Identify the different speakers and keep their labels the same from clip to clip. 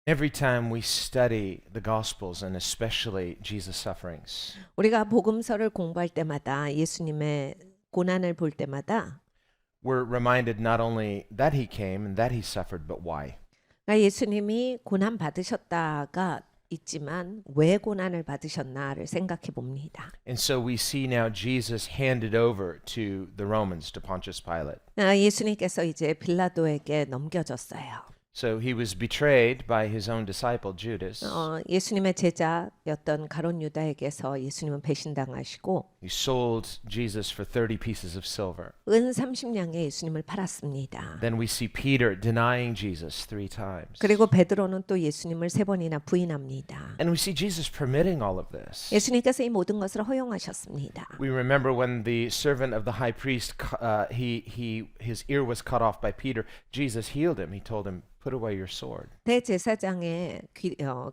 Speaker 1: Every time we study the Gospels and especially Jesus' sufferings,
Speaker 2: 우리가 복음서를 공부할 때마다 예수님의 고난을 볼 때마다
Speaker 1: we're reminded not only that he came and that he suffered, but why.
Speaker 2: 그러니까 예수님이 고난 받으셨다가 있지만 왜 고난을 받으셨나를 생각해 봅니다.
Speaker 1: And so we see now Jesus handed over to the Romans, to Pontius Pilate.
Speaker 2: 예수님께서 이제 빌라도에게 넘겨졌어요.
Speaker 1: So he was betrayed by his own disciple Judas.
Speaker 2: 예수님의 제자였던 가룟 유다에게서 예수님은 배신당하시고
Speaker 1: He sold Jesus for 30 pieces of silver.
Speaker 2: 은 30냥에 예수님을 팔았습니다.
Speaker 1: Then we see Peter denying Jesus 3 times.
Speaker 2: 그리고 베드로는 또 예수님을 3번이나 부인합니다.
Speaker 1: And we see Jesus permitting all of this.
Speaker 2: 예수님께서 이 모든 것을 허용하셨습니다.
Speaker 1: We remember when the servant of the high priest, his ear was cut off by Peter. Jesus healed him. He told him, "Put away your sword."
Speaker 2: 대제사장의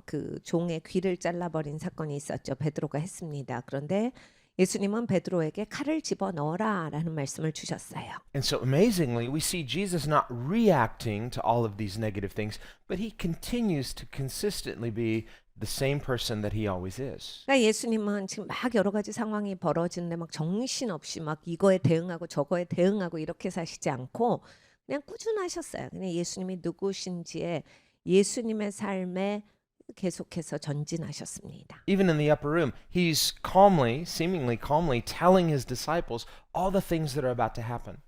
Speaker 2: 그 종의 귀를 잘라버린 사건이 있었죠. 베드로가 했습니다. 그런데 예수님은 베드로에게 칼을 집어 넣어라라는 말씀을 주셨어요.
Speaker 1: And so amazingly, we see Jesus not reacting to all of these negative things, but he continues to consistently be the same person that he always is.
Speaker 2: 그러니까 예수님은 지금 막 여러 가지 상황이 벌어지는데 막 정신없이 막 이거에 대응하고 저거에 대응하고 이렇게 사시지 않고 그냥 꾸준하셨어요. 그냥 예수님이 누구신지에 예수님의 삶에 계속해서 전진하셨습니다.
Speaker 1: Even in the upper room, he's calmly, seemingly calmly, telling his disciples all the things that are about to happen.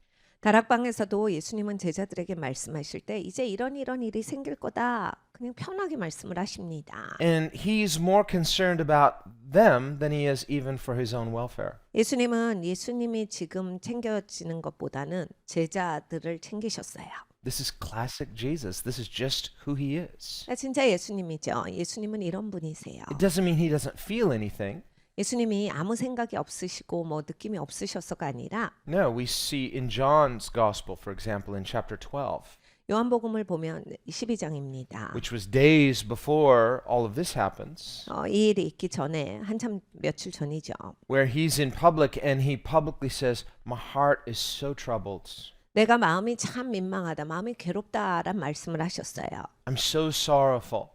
Speaker 2: 다락방에서도 예수님은 제자들에게 말씀하실 때 이제 이런 일이 생길 거다. 그냥 편하게 말씀을 하십니다.
Speaker 1: And he's more concerned about them than he is even for his own welfare.
Speaker 2: 예수님이 지금 챙겨지는 것보다는 제자들을 챙기셨어요.
Speaker 1: This is classic Jesus. This is just who he is.
Speaker 2: 진짜 예수님이죠. 예수님은 이런 분이세요.
Speaker 1: It doesn't mean he doesn't feel anything.
Speaker 2: 예수님이 아무 생각이 없으시고 뭐 느낌이 없으셔서가 아니라
Speaker 1: No, we see in John's gospel, for example, in chapter 12,
Speaker 2: 요한복음을 보면 12장입니다.
Speaker 1: which was days before all of this happens,
Speaker 2: 이 일이 있기 전에 한참 며칠 전이죠.
Speaker 1: where he's in public and he publicly says, "My heart is so troubled.
Speaker 2: 내가 마음이 참 민망하다, 마음이 괴롭다란 말씀을 하셨어요.
Speaker 1: I'm so sorrowful,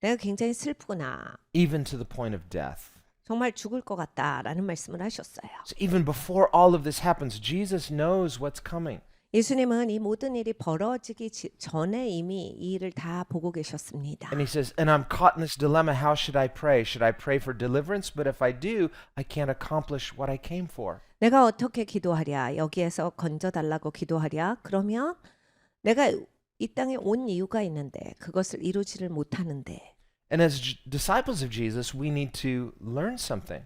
Speaker 2: 내가 굉장히 슬프구나,
Speaker 1: even to the point of death."
Speaker 2: 정말 죽을 것 같다라는 말씀을 하셨어요.
Speaker 1: So even before all of this happens, Jesus knows what's coming.
Speaker 2: 예수님은 이 모든 일이 벌어지기 전에 이미 이 일을 다 보고 계셨습니다.
Speaker 1: And he says, "And I'm caught in this dilemma. How should I pray? Should I pray for deliverance? But if I do, I can't accomplish what I came for."
Speaker 2: 내가 어떻게 기도하랴? 여기에서 건져달라고 기도하랴? 그러면 내가 이 땅에 온 이유가 있는데 그것을 이루지를 못하는데
Speaker 1: And as disciples of Jesus, we need to learn something.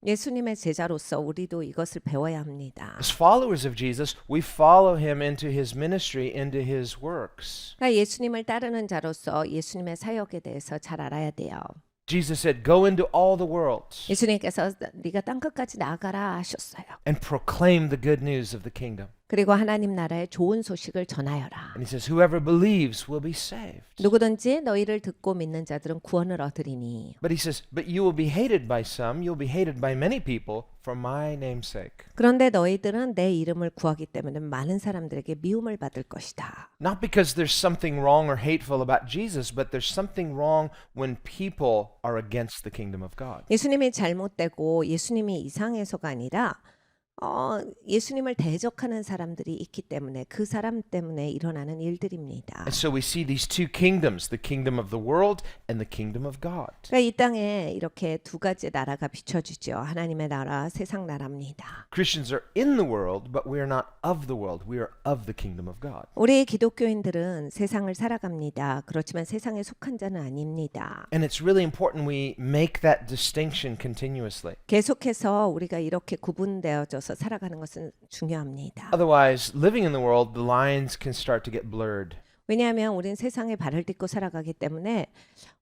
Speaker 2: 예수님의 제자로서 우리도 이것을 배워야 합니다.
Speaker 1: As followers of Jesus, we follow him into his ministry, into his works.
Speaker 2: 그러니까 예수님을 따르는 자로서 예수님의 사역에 대해서 잘 알아야 돼요.
Speaker 1: Jesus said, "Go into all the world
Speaker 2: 예수님께서 네가 땅끝까지 나가라 하셨어요.
Speaker 1: and proclaim the good news of the kingdom."
Speaker 2: 그리고 하나님 나라의 좋은 소식을 전하여라.
Speaker 1: And he says, "Whoever believes will be saved."
Speaker 2: 누구든지 너희를 듣고 믿는 자들은 구원을 얻으리니.
Speaker 1: But he says, "But you will be hated by some, you'll be hated by many people for my name's sake."
Speaker 2: 그런데 너희들은 내 이름을 구하기 때문에 많은 사람들에게 미움을 받을 것이다.
Speaker 1: Not because there's something wrong or hateful about Jesus, but there's something wrong when people are against the kingdom of God.
Speaker 2: 예수님이 잘못되고 예수님이 이상해서가 아니라 예수님을 대적하는 사람들이 있기 때문에 그 사람 때문에 일어나는 일들입니다.
Speaker 1: And so we see these two kingdoms, the kingdom of the world and the kingdom of God.
Speaker 2: 그러니까 이 땅에 이렇게 두 가지 나라가 비춰지죠. 하나님의 나라, 세상 나라입니다.
Speaker 1: Christians are in the world, but we are not of the world. We are of the kingdom of God.
Speaker 2: 우리 기독교인들은 세상을 살아갑니다. 그렇지만 세상에 속한 자는 아닙니다.
Speaker 1: And it's really important we make that distinction continuously.
Speaker 2: 계속해서 우리가 이렇게 구분되어져서 살아가는 것은 중요합니다.
Speaker 1: Otherwise, living in the world, the lines can start to get blurred.
Speaker 2: 왜냐하면 우린 세상에 발을 딛고 살아가기 때문에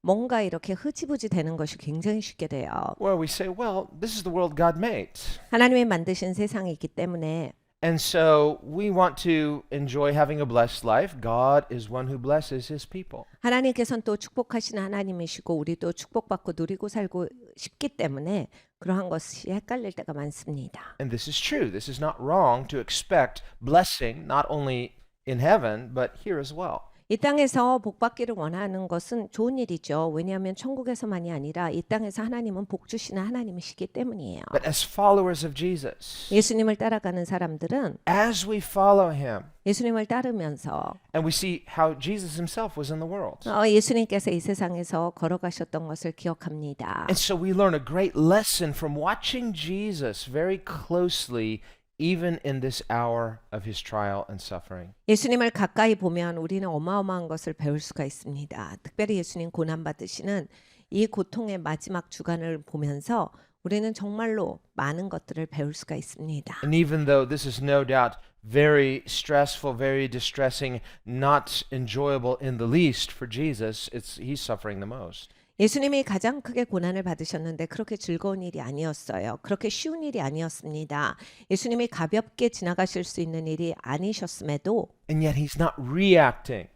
Speaker 2: 뭔가 이렇게 흐지부지 되는 것이 굉장히 쉽게 돼요.
Speaker 1: Where we say, well, this is the world God made.
Speaker 2: 하나님이 만드신 세상이기 때문에
Speaker 1: And so we want to enjoy having a blessed life. God is one who blesses his people.
Speaker 2: 하나님께서는 또 축복하시는 하나님이시고 우리도 축복받고 누리고 살고 싶기 때문에 그러한 것이 헷갈릴 때가 많습니다.
Speaker 1: And this is true. This is not wrong to expect blessing not only in heaven but here as well.
Speaker 2: 이 땅에서 복 받기를 원하는 것은 좋은 일이죠. 왜냐하면 천국에서만이 아니라 이 땅에서 하나님은 복 주시는 하나님이시기 때문이에요.
Speaker 1: But as followers of Jesus,
Speaker 2: 예수님을 따라가는 사람들은
Speaker 1: as we follow him,
Speaker 2: 예수님을 따르면서
Speaker 1: and we see how Jesus himself was in the world.
Speaker 2: 예수님께서 이 세상에서 걸어가셨던 것을 기억합니다.
Speaker 1: And so we learn a great lesson from watching Jesus very closely, even in this hour of his trial and suffering.
Speaker 2: 예수님을 가까이 보면 우리는 어마어마한 것을 배울 수가 있습니다. 특별히 예수님 고난받으시는 이 고통의 마지막 주간을 보면서 우리는 정말로 많은 것들을 배울 수가 있습니다.
Speaker 1: And even though this is no doubt very stressful, very distressing, not enjoyable in the least for Jesus, he's suffering the most.
Speaker 2: 예수님이 가장 크게 고난을 받으셨는데 그렇게 즐거운 일이 아니었어요. 그렇게 쉬운 일이 아니었습니다. 예수님이 가볍게 지나가실 수 있는 일이 아니셨음에도
Speaker 1: And yet he's not reacting.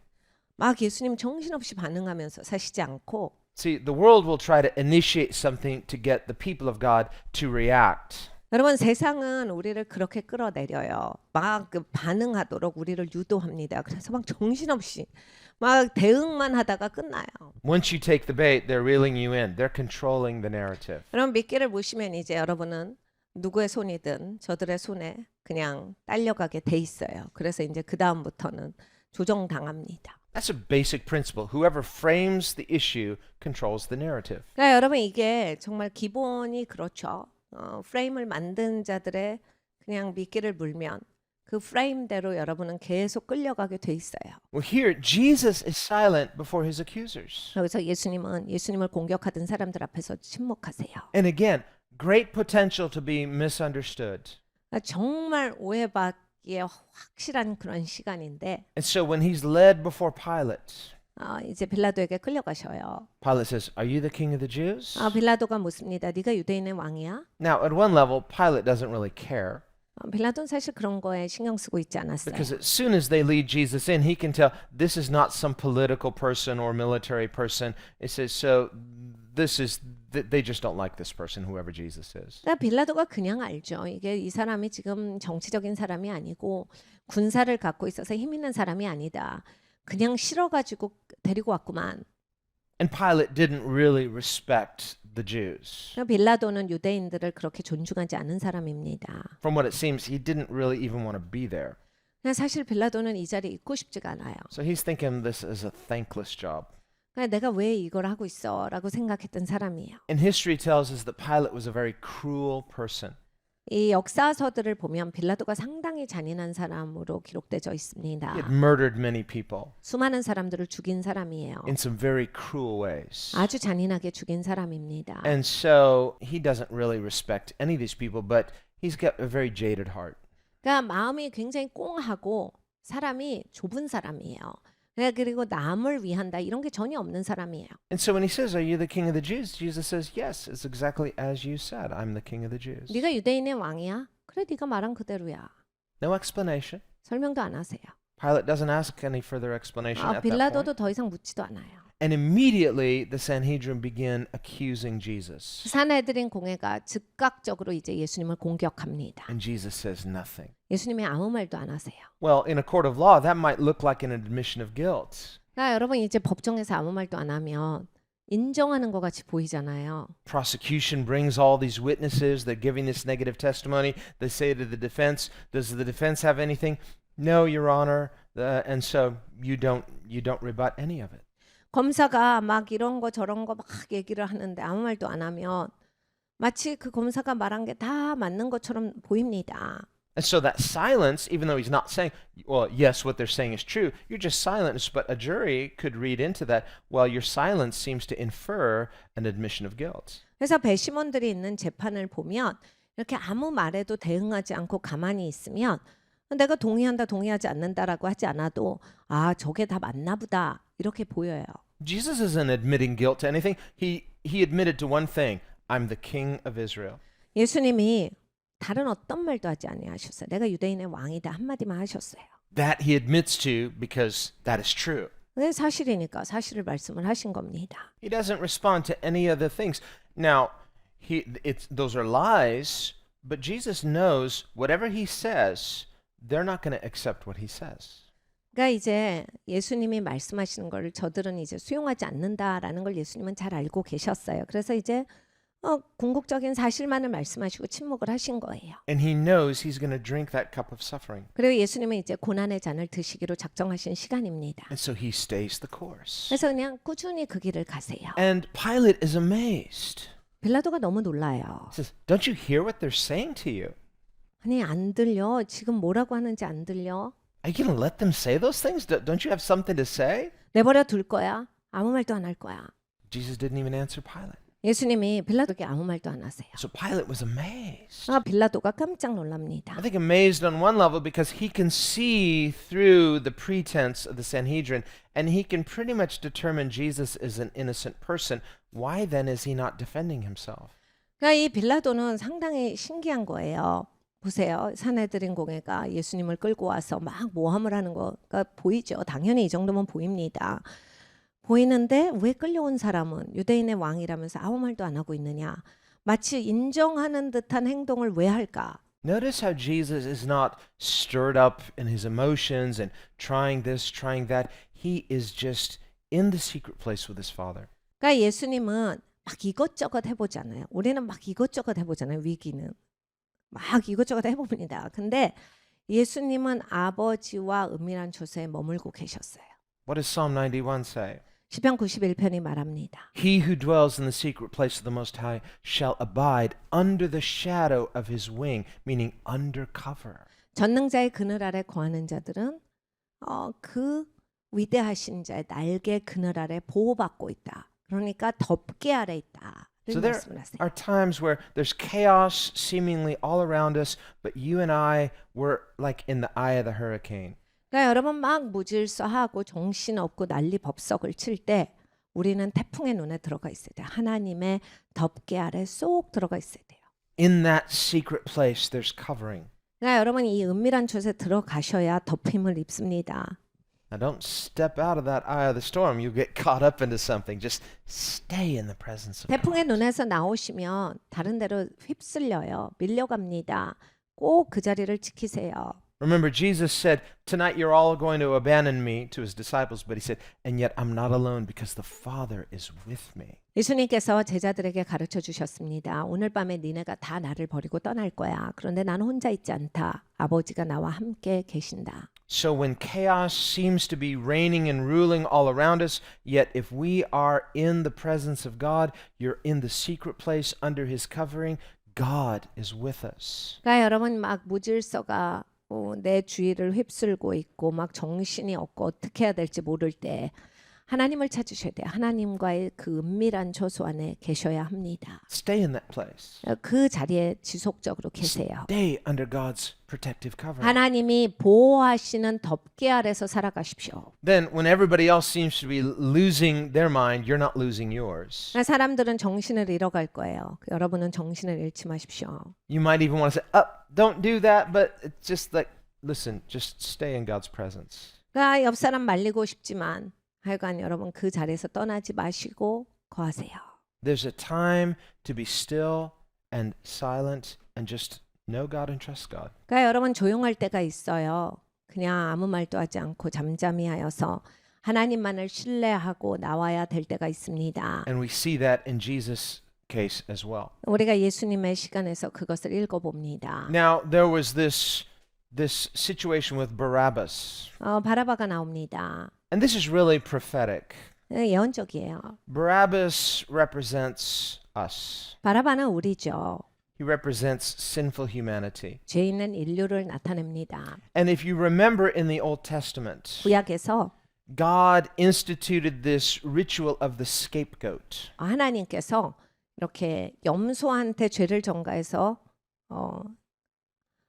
Speaker 2: 막 예수님 정신없이 반응하면서 사시지 않고
Speaker 1: See, the world will try to initiate something to get the people of God to react.
Speaker 2: 여러분 세상은 우리를 그렇게 끌어내려요. 막 그 반응하도록 우리를 유도합니다. 그래서 막 정신없이 막 대응만 하다가 끝나요.
Speaker 1: Once you take the bait, they're reeling you in. They're controlling the narrative.
Speaker 2: 여러분 미끼를 보시면 이제 여러분은 누구의 손이든 저들의 손에 그냥 딸려가게 돼 있어요. 그래서 이제 그 다음부터는 조정당합니다.
Speaker 1: That's a basic principle. Whoever frames the issue controls the narrative.
Speaker 2: 그러니까 여러분 이게 정말 기본이 그렇죠. 프레임을 만든 자들의 그냥 미끼를 물면 그 프레임대로 여러분은 계속 끌려가게 돼 있어요.
Speaker 1: Well, here, Jesus is silent before his accusers.
Speaker 2: 그래서 예수님은 예수님을 공격하던 사람들 앞에서 침묵하세요.
Speaker 1: And again, great potential to be misunderstood.
Speaker 2: 그러니까 정말 오해받기에 확실한 그런 시간인데
Speaker 1: And so when he's led before Pilate,
Speaker 2: 이제 빌라도에게 끌려가셔요.
Speaker 1: Pilate says, "Are you the king of the Jews?"
Speaker 2: 빌라도가 묻습니다. 네가 유대인의 왕이야?
Speaker 1: Now, at one level, Pilate doesn't really care
Speaker 2: 빌라도는 사실 그런 거에 신경 쓰고 있지 않았어요.
Speaker 1: because as soon as they lead Jesus in, he can tell this is not some political person or military person. It says, so they just don't like this person, whoever Jesus is.
Speaker 2: 그러니까 빌라도가 그냥 알죠. 이게 이 사람이 지금 정치적인 사람이 아니고 군사를 갖고 있어서 힘 있는 사람이 아니다. 그냥 싫어가지고 데리고 왔구만.
Speaker 1: And Pilate didn't really respect the Jews.
Speaker 2: 빌라도는 유대인들을 그렇게 존중하지 않은 사람입니다.
Speaker 1: From what it seems, he didn't really even want to be there.
Speaker 2: 그냥 사실 빌라도는 이 자리에 있고 싶지가 않아요.
Speaker 1: So he's thinking this is a thankless job.
Speaker 2: 그냥 내가 왜 이걸 하고 있어라고 생각했던 사람이에요.
Speaker 1: And history tells us that Pilate was a very cruel person.
Speaker 2: 이 역사서들을 보면 빌라도가 상당히 잔인한 사람으로 기록되어 있습니다.
Speaker 1: He had murdered many people
Speaker 2: 수많은 사람들을 죽인 사람이에요.
Speaker 1: in some very cruel ways.
Speaker 2: 아주 잔인하게 죽인 사람입니다.
Speaker 1: And so he doesn't really respect any of these people, but he's got a very jaded heart.
Speaker 2: 그러니까 마음이 굉장히 꽁하고 사람이 좁은 사람이에요. 그리고 남을 위한다 이런 게 전혀 없는 사람이에요.
Speaker 1: And so when he says, "Are you the king of the Jews?" Jesus says, "Yes, it's exactly as you said. I'm the king of the Jews."
Speaker 2: 네가 유대인의 왕이야? 그래 네가 말한 그대로야.
Speaker 1: No explanation.
Speaker 2: 설명도 안 하세요.
Speaker 1: Pilate doesn't ask any further explanation at that point.
Speaker 2: 빌라도도 더 이상 묻지도 않아요.
Speaker 1: And immediately the Sanhedrin begin accusing Jesus.
Speaker 2: 산헤드린 공회가 즉각적으로 이제 예수님을 공격합니다.
Speaker 1: And Jesus says nothing.
Speaker 2: 예수님이 아무 말도 안 하세요.
Speaker 1: Well, in a court of law, that might look like an admission of guilt.
Speaker 2: 그러니까 여러분 이제 법정에서 아무 말도 안 하면 인정하는 것 같이 보이잖아요.
Speaker 1: Prosecution brings all these witnesses. They're giving this negative testimony. They say to the defense, "Does the defense have anything?" "No, Your Honor." And so you don't rebut any of it.
Speaker 2: 검사가 막 이런 거 저런 거 막 얘기를 하는데 아무 말도 안 하면 마치 그 검사가 말한 게 다 맞는 것처럼 보입니다.
Speaker 1: And so that silence, even though he's not saying, well, yes, what they're saying is true, you're just silent. But a jury could read into that, well, your silence seems to infer an admission of guilt.
Speaker 2: 그래서 배심원들이 있는 재판을 보면 이렇게 아무 말에도 대응하지 않고 가만히 있으면 내가 동의한다 동의하지 않는다라고 하지 않아도 저게 다 맞나 보다 이렇게 보여요.
Speaker 1: Jesus isn't admitting guilt to anything. He admitted to one thing. I'm the king of Israel.
Speaker 2: 예수님이 다른 어떤 말도 하지 아니하셨어요. 내가 유대인의 왕이다 한마디만 하셨어요.
Speaker 1: That he admits to because that is true.
Speaker 2: 그게 사실이니까 사실을 말씀을 하신 겁니다.
Speaker 1: He doesn't respond to any other things. Now, those are lies, but Jesus knows whatever he says, they're not going to accept what he says.
Speaker 2: 그러니까 이제 예수님이 말씀하시는 걸 저들은 이제 수용하지 않는다라는 걸 예수님은 잘 알고 계셨어요. 그래서 이제 궁극적인 사실만을 말씀하시고 침묵을 하신 거예요.
Speaker 1: And he knows he's going to drink that cup of suffering.
Speaker 2: 그리고 예수님은 이제 고난의 잔을 드시기로 작정하신 시간입니다.
Speaker 1: And so he stays the course.
Speaker 2: 그래서 그냥 꾸준히 그 길을 가세요.
Speaker 1: And Pilate is amazed.
Speaker 2: 빌라도가 너무 놀라요.
Speaker 1: He says, "Don't you hear what they're saying to you?
Speaker 2: 아니 안 들려? 지금 뭐라고 하는지 안 들려?
Speaker 1: Are you going to let them say those things? Don't you have something to say?"
Speaker 2: 내버려 둘 거야? 아무 말도 안 할 거야.
Speaker 1: Jesus didn't even answer Pilate.
Speaker 2: 예수님이 빌라도에게 아무 말도 안 하세요.
Speaker 1: So Pilate was amazed.
Speaker 2: 빌라도가 깜짝 놀랍니다.
Speaker 1: I think amazed on one level because he can see through the pretense of the Sanhedrin and he can pretty much determine Jesus is an innocent person. Why then is he not defending himself?
Speaker 2: 그러니까 이 빌라도는 상당히 신기한 거예요. 보세요. 산헤드린 공회가 예수님을 끌고 와서 막 모함을 하는 거가 보이죠. 당연히 이 정도면 보입니다. 보이는데 왜 끌려온 사람은 유대인의 왕이라면서 아무 말도 안 하고 있느냐. 마치 인정하는 듯한 행동을 왜 할까?
Speaker 1: Notice how Jesus is not stirred up in his emotions and trying this, trying that. He is just in the secret place with his Father.
Speaker 2: 그러니까 예수님은 막 이것저것 해보잖아요. 우리는 막 이것저것 해보잖아요. 위기는. 막 이것저것 해봅니다. 근데 예수님은 아버지와 은밀한 초소에 머물고 계셨어요.
Speaker 1: What does Psalm 91 say?
Speaker 2: 시편 91편이 말합니다.
Speaker 1: He who dwells in the secret place of the Most High shall abide under the shadow of his wing, meaning under cover.
Speaker 2: 전능자의 그늘 아래 거하는 자들은 그 위대하신 자의 날개 그늘 아래 보호받고 있다. 그러니까 덮개 아래 있다.
Speaker 1: So there
Speaker 2: 말씀을 하세요.
Speaker 1: are times where there's chaos seemingly all around us, but you and I were like in the eye of the hurricane.
Speaker 2: 그러니까 여러분 막 무질서하고 정신없고 난리 법석을 칠 때 우리는 태풍의 눈에 들어가 있어야 돼요. 하나님의 덮개 아래 쏙 들어가 있어야 돼요.
Speaker 1: In that secret place, there's covering.
Speaker 2: 그러니까 여러분 이 은밀한 곳에 들어가셔야 덮임을 입습니다.
Speaker 1: Now, don't step out of that eye of the storm. You get caught up into something. Just stay in the presence of God.
Speaker 2: 태풍의 눈에서 나오시면 다른 데로 휩쓸려요. 밀려갑니다. 꼭 그 자리를 지키세요.
Speaker 1: Remember, Jesus said, "Tonight you're all going to abandon me," to his disciples, but he said, "And yet I'm not alone because the Father is with me."
Speaker 2: 예수님께서 제자들에게 가르쳐 주셨습니다. 오늘 밤에 니네가 다 나를 버리고 떠날 거야. 그런데 나는 혼자 있지 않다. 아버지가 나와 함께 계신다.
Speaker 1: So when chaos seems to be reigning and ruling all around us, yet if we are in the presence of God, you're in the secret place under his covering, God is with us.
Speaker 2: 그러니까 여러분 막 무질서가 내 주위를 휩쓸고 있고 막 정신이 없고 어떻게 해야 될지 모를 때 하나님을 찾으셔야 돼요. 하나님과의 그 은밀한 처소 안에 계셔야 합니다.
Speaker 1: Stay in that place.
Speaker 2: 그 자리에 지속적으로 계세요.
Speaker 1: Stay under God's protective covering.
Speaker 2: 하나님이 보호하시는 덮개 아래서 살아가십시오.
Speaker 1: Then when everybody else seems to be losing their mind, you're not losing yours.
Speaker 2: 사람들은 정신을 잃어갈 거예요. 여러분은 정신을 잃지 마십시오.
Speaker 1: You might even want to say, "Oh, don't do that," but it's just like, listen, just stay in God's presence.
Speaker 2: 그러니까 옆 사람 말리고 싶지만 하여간 여러분 그 자리에서 떠나지 마시고 거하세요.
Speaker 1: There's a time to be still and silent and just know God and trust God.
Speaker 2: 그러니까 여러분 조용할 때가 있어요. 그냥 아무 말도 하지 않고 잠잠히 하여서 하나님만을 신뢰하고 나와야 될 때가 있습니다.
Speaker 1: And we see that in Jesus' case as well.
Speaker 2: 우리가 예수님의 시간에서 그것을 읽어봅니다.
Speaker 1: Now, there was this situation with Barabbas.
Speaker 2: 바라바가 나옵니다.
Speaker 1: And this is really prophetic.
Speaker 2: 예언적이에요.
Speaker 1: Barabbas represents us.
Speaker 2: 바라바는 우리죠.
Speaker 1: He represents sinful humanity.
Speaker 2: 죄 있는 인류를 나타냅니다.
Speaker 1: And if you remember in the Old Testament,
Speaker 2: 구약에서
Speaker 1: God instituted this ritual of the scapegoat.
Speaker 2: 하나님께서 이렇게 염소한테 죄를 전가해서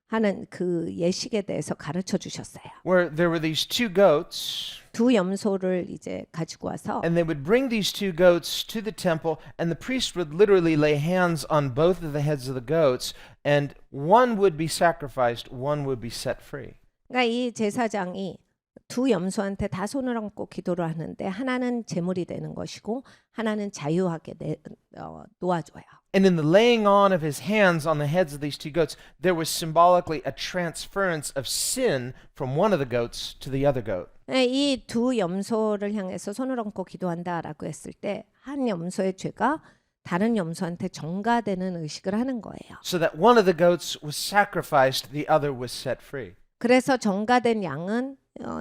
Speaker 2: 하는 그 예식에 대해서 가르쳐 주셨어요.
Speaker 1: Where there were these two goats,
Speaker 2: 두 염소를 이제 가지고 와서
Speaker 1: and they would bring these two goats to the temple, and the priest would literally lay hands on both of the heads of the goats, and one would be sacrificed, one would be set free.
Speaker 2: 그러니까 이 제사장이 두 염소한테 다 손을 얹고 기도를 하는데 하나는 제물이 되는 것이고 하나는 자유하게 놓아줘요.
Speaker 1: And in the laying on of his hands on the heads of these two goats, there was symbolically a transference of sin from one of the goats to the other goat.
Speaker 2: 이 두 염소를 향해서 손을 얹고 기도한다라고 했을 때 한 염소의 죄가 다른 염소한테 전가되는 의식을 하는 거예요.
Speaker 1: So that one of the goats was sacrificed, the other was set free.
Speaker 2: 그래서 전가된 양은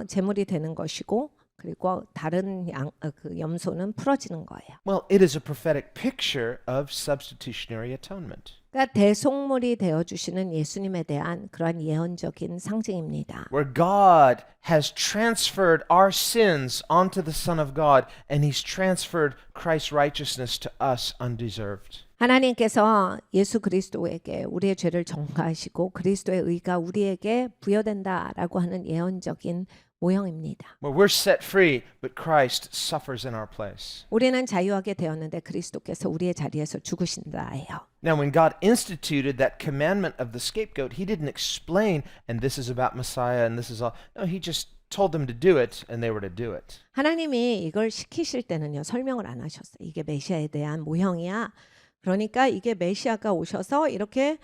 Speaker 2: 제물이 되는 것이고 그리고 다른 그 염소는 풀어지는 거예요.
Speaker 1: Well, it is a prophetic picture of substitutionary atonement,
Speaker 2: 그러니까 대속물이 되어 주시는 예수님에 대한 그러한 예언적인 상징입니다.
Speaker 1: where God has transferred our sins onto the Son of God, and he's transferred Christ's righteousness to us undeserved.
Speaker 2: 하나님께서 예수 그리스도에게 우리의 죄를 전가하시고 그리스도의 의가 우리에게 부여된다라고 하는 예언적인 모형입니다.
Speaker 1: Where we're set free, but Christ suffers in our place.
Speaker 2: 우리는 자유하게 되었는데 그리스도께서 우리의 자리에서 죽으신다예요.
Speaker 1: Now, when God instituted that commandment of the scapegoat, he didn't explain, and this is about Messiah, and this is all. No, he just told them to do it, and they were to do it.
Speaker 2: 하나님이 이걸 시키실 때는요 설명을 안 하셨어요. 이게 메시아에 대한 모형이야. 그러니까 이게 메시아가 오셔서 이렇게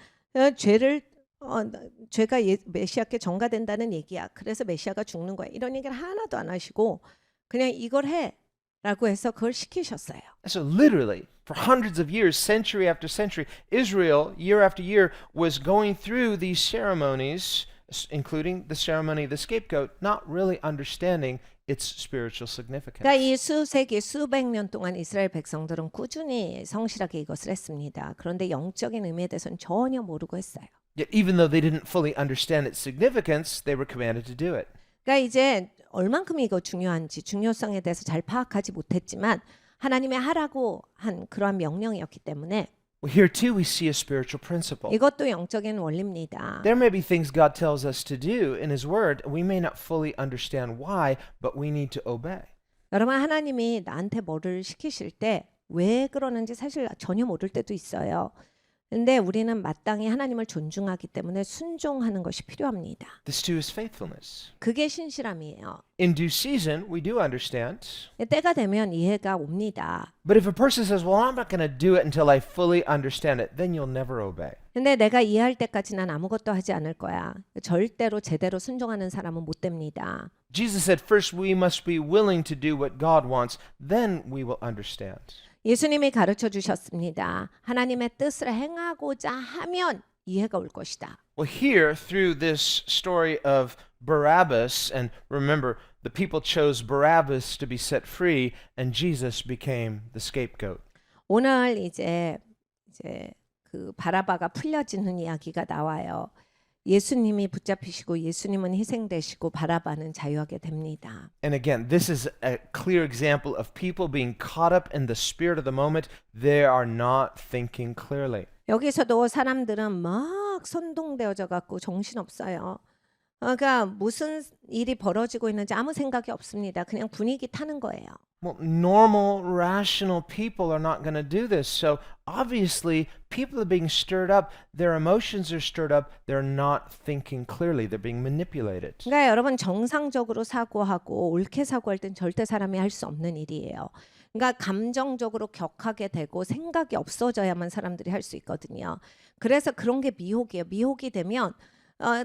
Speaker 2: 죄가 메시아께 전가된다는 얘기야. 그래서 메시아가 죽는 거야. 이런 얘기를 하나도 안 하시고 그냥 이걸 해라고 해서 그걸 시키셨어요.
Speaker 1: So literally, for hundreds of years, century after century, Israel, year after year, was going through these ceremonies, including the ceremony of the scapegoat, not really understanding its spiritual significance.
Speaker 2: 그러니까 이 수세기 수백 년 동안 이스라엘 백성들은 꾸준히 성실하게 이것을 했습니다. 그런데 영적인 의미에 대해서는 전혀 모르고 했어요.
Speaker 1: Yet even though they didn't fully understand its significance, they were commanded to do it.
Speaker 2: 그러니까 이제 얼만큼 이거 중요한지 중요성에 대해서 잘 파악하지 못했지만 하나님의 하라고 한 그러한 명령이었기 때문에
Speaker 1: Well, here too we see a spiritual principle.
Speaker 2: 이것도 영적인 원리입니다.
Speaker 1: There may be things God tells us to do in His Word, and we may not fully understand why, but we need to obey.
Speaker 2: 여러분 하나님이 나한테 뭐를 시키실 때 왜 그러는지 사실 전혀 모를 때도 있어요. 근데 우리는 마땅히 하나님을 존중하기 때문에 순종하는 것이 필요합니다.
Speaker 1: This too is faithfulness.
Speaker 2: 그게 신실함이에요.
Speaker 1: In due season, we do understand.
Speaker 2: 때가 되면 이해가 옵니다.
Speaker 1: But if a person says, well, I'm not going to do it until I fully understand it, then you'll never obey.
Speaker 2: 근데 내가 이해할 때까지 난 아무것도 하지 않을 거야. 절대로 제대로 순종하는 사람은 못 됩니다.
Speaker 1: Jesus said, first we must be willing to do what God wants, then we will understand.
Speaker 2: 예수님이 가르쳐 주셨습니다. 하나님의 뜻을 행하고자 하면 이해가 올 것이다.
Speaker 1: Well, here, through this story of Barabbas, and remember, the people chose Barabbas to be set free, and Jesus became the scapegoat.
Speaker 2: 오늘 이제 그 바라바가 풀려지는 이야기가 나와요. 예수님이 붙잡히시고 예수님은 희생되시고 바라바는 자유하게 됩니다.
Speaker 1: And again, this is a clear example of people being caught up in the spirit of the moment. They are not thinking clearly.
Speaker 2: 여기서도 사람들은 막 선동되어져 갖고 정신없어요. 그러니까 무슨 일이 벌어지고 있는지 아무 생각이 없습니다. 그냥 분위기 타는 거예요.
Speaker 1: Well, normal, rational people are not going to do this. So obviously, people are being stirred up. Their emotions are stirred up. They're not thinking clearly. They're being manipulated.
Speaker 2: 그러니까 여러분 정상적으로 사고하고 옳게 사고할 땐 절대 사람이 할 수 없는 일이에요. 그러니까 감정적으로 격하게 되고 생각이 없어져야만 사람들이 할 수 있거든요. 그래서 그런 게 미혹이에요. 미혹이 되면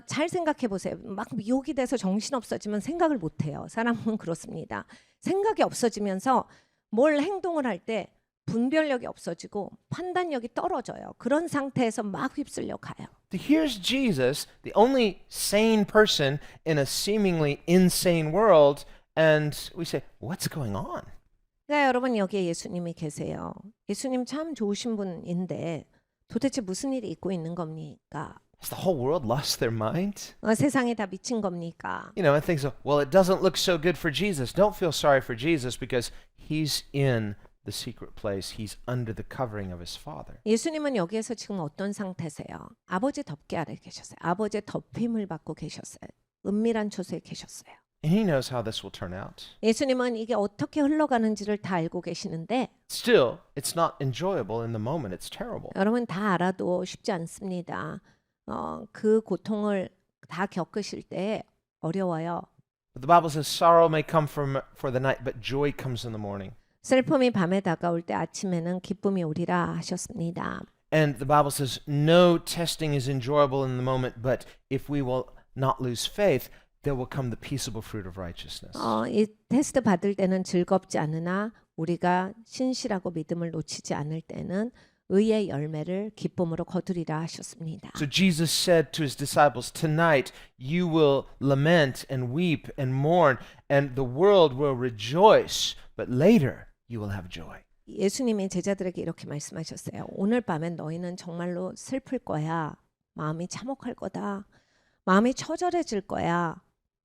Speaker 2: 잘 생각해 보세요. 막 미혹이 돼서 정신 없어지면 생각을 못 해요. 사람은 그렇습니다. 생각이 없어지면서 뭘 행동을 할 때 분별력이 없어지고 판단력이 떨어져요. 그런 상태에서 막 휩쓸려 가요.
Speaker 1: Here's Jesus, the only sane person in a seemingly insane world, and we say, what's going on?
Speaker 2: 그러니까 여러분 여기에 예수님이 계세요. 예수님 참 좋으신 분인데 도대체 무슨 일이 있고 있는 겁니까?
Speaker 1: Has the whole world lost their mind?
Speaker 2: 세상이 다 미친 겁니까?
Speaker 1: You know, and things, well, it doesn't look so good for Jesus. Don't feel sorry for Jesus because he's in the secret place. He's under the covering of his Father.
Speaker 2: 예수님은 여기에서 지금 어떤 상태세요? 아버지 덮개 아래 계셨어요. 아버지의 덮임을 받고 계셨어요. 은밀한 초소에 계셨어요.
Speaker 1: And he knows how this will turn out.
Speaker 2: 예수님은 이게 어떻게 흘러가는지를 다 알고 계시는데
Speaker 1: Still, it's not enjoyable in the moment. It's terrible.
Speaker 2: 여러분 다 알아도 쉽지 않습니다. 그 고통을 다 겪으실 때 어려워요.
Speaker 1: But the Bible says sorrow may come for the night, but joy comes in the morning.
Speaker 2: 슬픔이 밤에 다가올 때 아침에는 기쁨이 오리라 하셨습니다.
Speaker 1: And the Bible says no testing is enjoyable in the moment, but if we will not lose faith, there will come the peaceable fruit of righteousness.
Speaker 2: 이 테스트 받을 때는 즐겁지 않으나 우리가 신실하고 믿음을 놓치지 않을 때는 의의 열매를 기쁨으로 거두리라 하셨습니다.
Speaker 1: So Jesus said to his disciples, tonight you will lament and weep and mourn, and the world will rejoice, but later you will have joy.
Speaker 2: 예수님이 제자들에게 이렇게 말씀하셨어요. 오늘 밤엔 너희는 정말로 슬플 거야. 마음이 참혹할 거다. 마음이 처절해질 거야.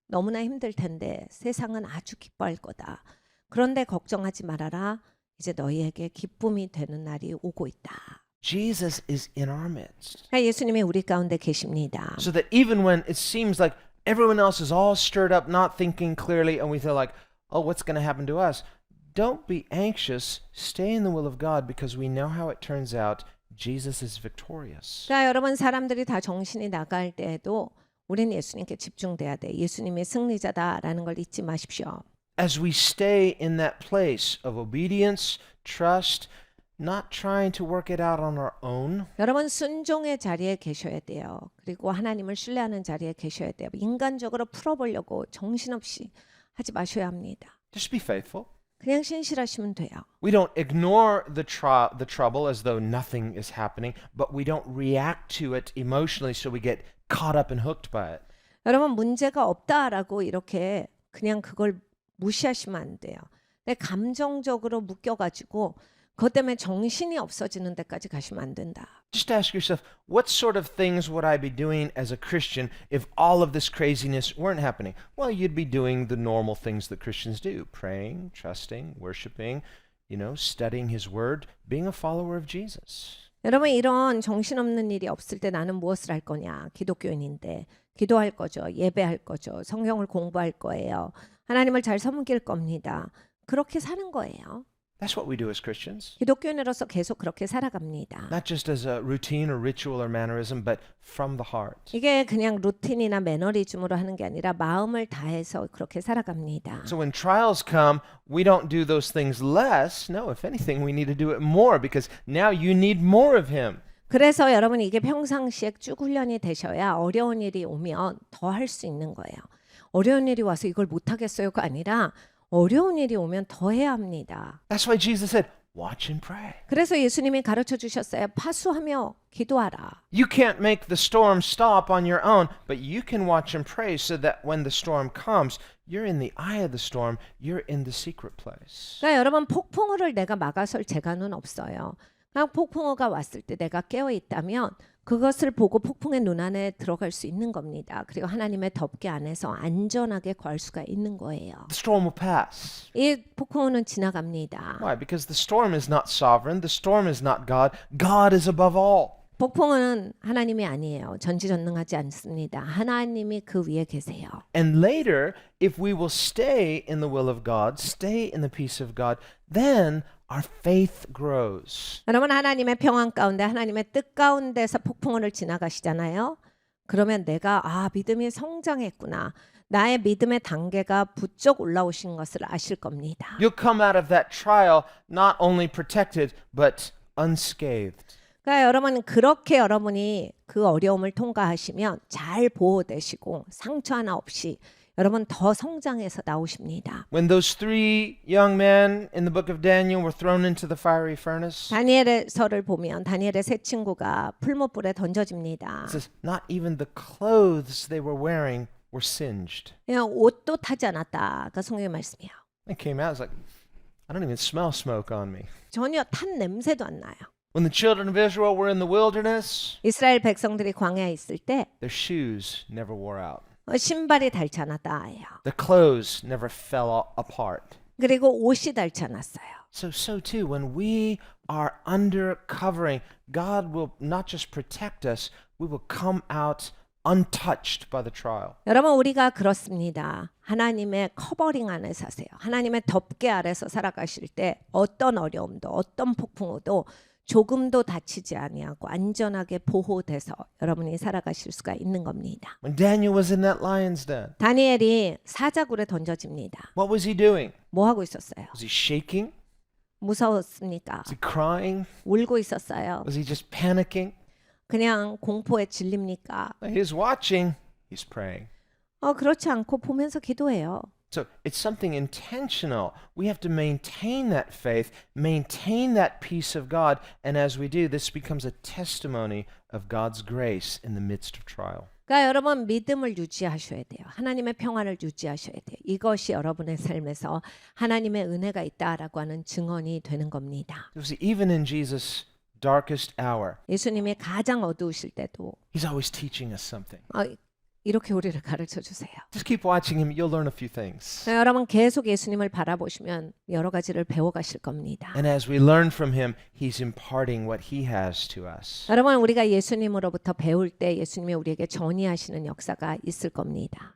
Speaker 2: 너무나 힘들 텐데 세상은 아주 기뻐할 거다. 그런데 걱정하지 말아라. 이제 너희에게 기쁨이 되는 날이 오고 있다.
Speaker 1: Jesus is in our midst.
Speaker 2: 예수님이 우리 가운데 계십니다.
Speaker 1: So that even when it seems like everyone else is all stirred up, not thinking clearly, and we feel like, oh, what's going to happen to us? Don't be anxious. Stay in the will of God because we know how it turns out. Jesus is victorious.
Speaker 2: 그러니까 여러분 사람들이 다 정신이 나갈 때에도 우리는 예수님께 집중돼야 돼. 예수님이 승리자다라는 걸 잊지 마십시오.
Speaker 1: As we stay in that place of obedience, trust, not trying to work it out on our own,
Speaker 2: 여러분 순종의 자리에 계셔야 돼요. 그리고 하나님을 신뢰하는 자리에 계셔야 돼요. 인간적으로 풀어보려고 정신없이 하지 마셔야 합니다.
Speaker 1: just be faithful.
Speaker 2: 그냥 신실하시면 돼요.
Speaker 1: We don't ignore the trouble as though nothing is happening, but we don't react to it emotionally so we get caught up and hooked by it.
Speaker 2: 여러분 문제가 없다라고 이렇게 그냥 그걸 무시하시면 안 돼요. 내 감정적으로 묶여가지고 그것 때문에 정신이 없어지는 데까지 가시면 안 된다.
Speaker 1: Just ask yourself, what sort of things would I be doing as a Christian if all of this craziness weren't happening? Well, you'd be doing the normal things that Christians do, praying, trusting, worshiping, studying his word, being a follower of Jesus.
Speaker 2: 여러분 이런 정신없는 일이 없을 때 나는 무엇을 할 거냐? 기독교인인데 기도할 거죠. 예배할 거죠. 성경을 공부할 거예요. 하나님을 잘 섬길 겁니다. 그렇게 사는 거예요.
Speaker 1: That's what we do as Christians.
Speaker 2: 기독교인으로서 계속 그렇게 살아갑니다.
Speaker 1: Not just as a routine or ritual or mannerism, but from the heart.
Speaker 2: 이게 그냥 루틴이나 매너리즘으로 하는 게 아니라 마음을 다해서 그렇게 살아갑니다.
Speaker 1: So when trials come, we don't do those things less. No, if anything, we need to do it more because now you need more of him.
Speaker 2: 그래서 여러분 이게 평상시에 쭉 훈련이 되셔야 어려운 일이 오면 더 할 수 있는 거예요. 어려운 일이 와서 이걸 못하겠어요가 아니라 어려운 일이 오면 더 해야 합니다.
Speaker 1: That's why Jesus said, watch and pray.
Speaker 2: 그래서 예수님이 가르쳐 주셨어요. 파수하며 기도하라.
Speaker 1: You can't make the storm stop on your own, but you can watch and pray so that when the storm comes, you're in the eye of the storm, you're in the secret place.
Speaker 2: 그러니까 여러분 폭풍우를 내가 막아설 재간은 없어요. 그냥 폭풍우가 왔을 때 내가 깨어 있다면 그것을 보고 폭풍의 눈 안에 들어갈 수 있는 겁니다. 그리고 하나님의 덮개 안에서 안전하게 구할 수가 있는 거예요.
Speaker 1: The storm will pass.
Speaker 2: 이 폭풍우는 지나갑니다.
Speaker 1: Why? Because the storm is not sovereign. The storm is not God. God is above all.
Speaker 2: 폭풍우는 하나님이 아니에요. 전지전능하지 않습니다. 하나님이 그 위에 계세요.
Speaker 1: And later, if we will stay in the will of God, stay in the peace of God, then our faith grows.
Speaker 2: 여러분 하나님의 평안 가운데 하나님의 뜻 가운데서 폭풍우를 지나가시잖아요. 그러면 내가 믿음이 성장했구나. 나의 믿음의 단계가 부쩍 올라오신 것을 아실 겁니다.
Speaker 1: You'll come out of that trial not only protected, but unscathed.
Speaker 2: 그러니까 여러분 그렇게 여러분이 그 어려움을 통과하시면 잘 보호되시고 상처 하나 없이 여러분 더 성장해서 나오십니다.
Speaker 1: When those three young men in the book of Daniel were thrown into the fiery furnace,
Speaker 2: 다니엘서를 보면 다니엘의 세 친구가 풀못불에 던져집니다.
Speaker 1: it says not even the clothes they were wearing were singed.
Speaker 2: 그냥 옷도 타지 않았다가 성경의 말씀이에요.
Speaker 1: They came out, it's like, I don't even smell smoke on me.
Speaker 2: 전혀 탄 냄새도 안 나요.
Speaker 1: When the children of Israel were in the wilderness,
Speaker 2: 이스라엘 백성들이 광야에 있을 때
Speaker 1: their shoes never wore out.
Speaker 2: 신발이 닳지 않았다예요.
Speaker 1: The clothes never fell apart.
Speaker 2: 그리고 옷이 닳지 않았어요.
Speaker 1: So too, when we are under covering, God will not just protect us, we will come out untouched by the trial.
Speaker 2: 여러분 우리가 그렇습니다. 하나님의 커버링 안에 사세요. 하나님의 덮개 아래서 살아가실 때 어떤 어려움도 어떤 폭풍우도 조금도 다치지 아니하고 안전하게 보호돼서 여러분이 살아가실 수가 있는 겁니다.
Speaker 1: When Daniel was in that lion's den,
Speaker 2: 다니엘이 사자굴에 던져집니다.
Speaker 1: what was he doing?
Speaker 2: 뭐 하고 있었어요?
Speaker 1: Was he shaking?
Speaker 2: 무서웠습니까?
Speaker 1: Was he crying?
Speaker 2: 울고 있었어요.
Speaker 1: Was he just panicking?
Speaker 2: 그냥 공포에 질립니까?
Speaker 1: He was watching. He's praying.
Speaker 2: 그렇지 않고 보면서 기도해요.
Speaker 1: So it's something intentional. We have to maintain that faith, maintain that peace of God, and as we do, this becomes a testimony of God's grace in the midst of trial.
Speaker 2: 그러니까 여러분 믿음을 유지하셔야 돼요. 하나님의 평안을 유지하셔야 돼요. 이것이 여러분의 삶에서 하나님의 은혜가 있다라고 하는 증언이 되는 겁니다.
Speaker 1: You see, even in Jesus' darkest hour,
Speaker 2: 예수님이 가장 어두우실 때도
Speaker 1: He's always teaching us something.
Speaker 2: 이렇게 우리를 가르쳐 주세요.
Speaker 1: Just keep watching Him. You'll learn a few things.
Speaker 2: 여러분 계속 예수님을 바라보시면 여러 가지를 배워가실 겁니다.
Speaker 1: And as we learn from Him, He's imparting what He has to us.
Speaker 2: 여러분 우리가 예수님으로부터 배울 때 예수님이 우리에게 전이하시는 역사가 있을 겁니다.